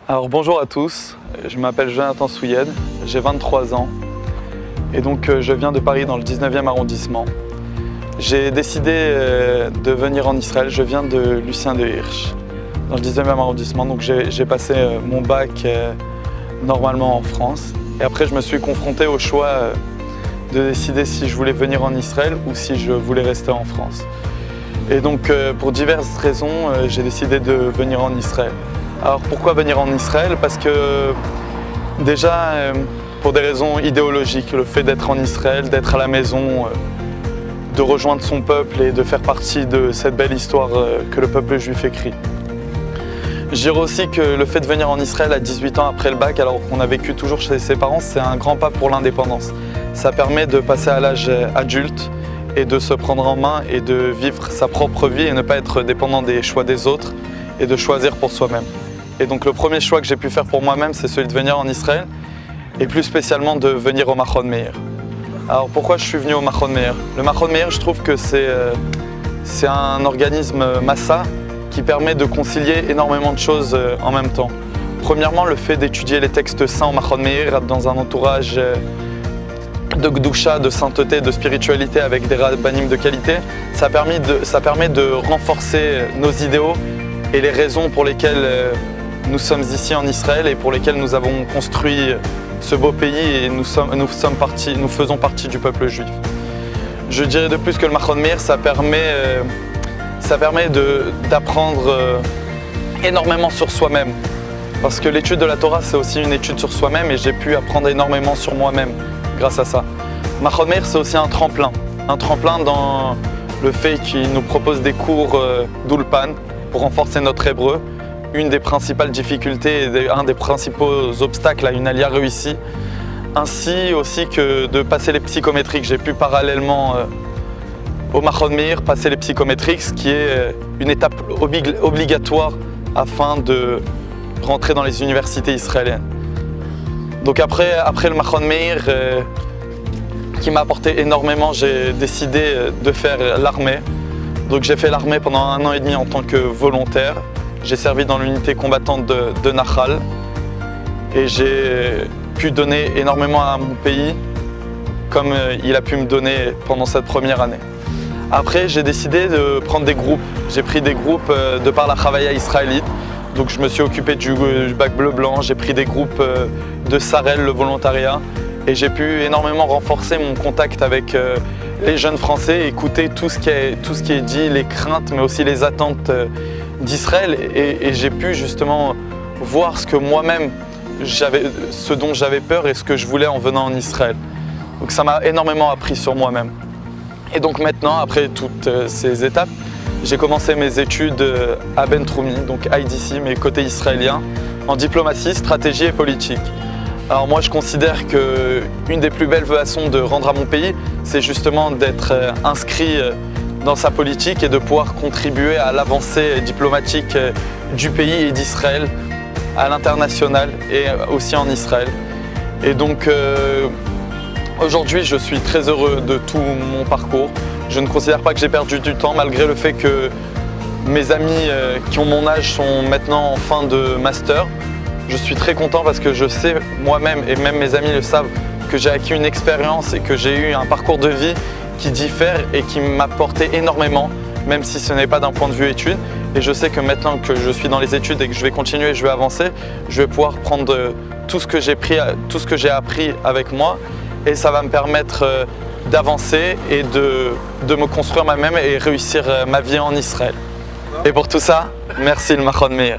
Alors bonjour à tous, je m'appelle Jonathan Souyed, j'ai 23 ans et donc je viens de Paris dans le 19e arrondissement. J'ai décidé de venir en Israël, je viens de Lucien de Hirsch, dans le 19e arrondissement, donc j'ai passé mon bac normalement en France. Et après je me suis confronté au choix de décider si je voulais venir en Israël ou si je voulais rester en France. Et donc pour diverses raisons, j'ai décidé de venir en Israël. Alors pourquoi venir en Israël? Parce que déjà pour des raisons idéologiques, le fait d'être en Israël, d'être à la maison, de rejoindre son peuple et de faire partie de cette belle histoire que le peuple juif écrit. Je dirais aussi que le fait de venir en Israël à 18 ans après le bac, alors qu'on a vécu toujours chez ses parents, c'est un grand pas pour l'indépendance. Ça permet de passer à l'âge adulte et de se prendre en main et de vivre sa propre vie et ne pas être dépendant des choix des autres et de choisir pour soi-même. Et donc le premier choix que j'ai pu faire pour moi-même, c'est celui de venir en Israël et plus spécialement de venir au Machon Meir. Alors pourquoi je suis venu au Machon Meir? Le Machon Meir, je trouve que c'est un organisme massa qui permet de concilier énormément de choses en même temps. Premièrement, le fait d'étudier les textes saints au Machon Meir dans un entourage de gdoucha, de sainteté, de spiritualité avec des rabbanim de qualité, ça permet de renforcer nos idéaux et les raisons pour lesquelles nous sommes ici en Israël et pour lesquelles nous avons construit ce beau pays et nous faisons partie du peuple juif. Je dirais de plus que le Machon Meir, ça permet d'apprendre énormément sur soi-même. Parce que l'étude de la Torah, c'est aussi une étude sur soi-même et j'ai pu apprendre énormément sur moi-même grâce à ça. Machon Meir, c'est aussi un tremplin dans le fait qu'il nous propose des cours d'Ulpan pour renforcer notre hébreu. Une des principales difficultés et un des principaux obstacles à une alia réussie, ainsi aussi que de passer les psychométriques. J'ai pu parallèlement au Machon Meir passer les psychométriques, ce qui est une étape obligatoire afin de rentrer dans les universités israéliennes. Donc après le Machon Meir, qui m'a apporté énormément, j'ai décidé de faire l'armée. Donc j'ai fait l'armée pendant 1 an et demi en tant que volontaire. J'ai servi dans l'unité combattante de Nahal et j'ai pu donner énormément à mon pays comme il a pu me donner pendant cette première année. Après, j'ai décidé de prendre des groupes. J'ai pris des groupes de par la Chavaya israélite. Donc je me suis occupé du bac bleu-blanc, j'ai pris des groupes de Sarel, le volontariat, et j'ai pu énormément renforcer mon contact avec les jeunes Français, écouter tout ce qui est dit, les craintes, mais aussi les attentes d'Israël, et j'ai pu justement voir ce que moi-même, ce dont j'avais peur et ce que je voulais en venant en Israël. Donc ça m'a énormément appris sur moi-même. Et donc maintenant, après toutes ces étapes, j'ai commencé mes études à Ben Troumi, donc IDC, mais côté israélien, en diplomatie, stratégie et politique. Alors moi je considère qu'une des plus belles façons de rendre à mon pays, c'est justement d'être inscrit dans sa politique et de pouvoir contribuer à l'avancée diplomatique du pays et d'Israël à l'international et aussi en Israël. Et donc aujourd'hui je suis très heureux de tout mon parcours. Je ne considère pas que j'ai perdu du temps malgré le fait que mes amis qui ont mon âge sont maintenant en fin de master. Je suis très content parce que je sais moi-même, et même mes amis le savent, que j'ai acquis une expérience et que j'ai eu un parcours de vie qui diffère et qui m'a porté énormément, même si ce n'est pas d'un point de vue études. Et je sais que maintenant que je suis dans les études et que je vais continuer, je vais avancer, je vais pouvoir prendre tout ce que j'ai appris avec moi et ça va me permettre d'avancer et de me construire moi-même et réussir ma vie en Israël. Et pour tout ça, merci le Machon Meir.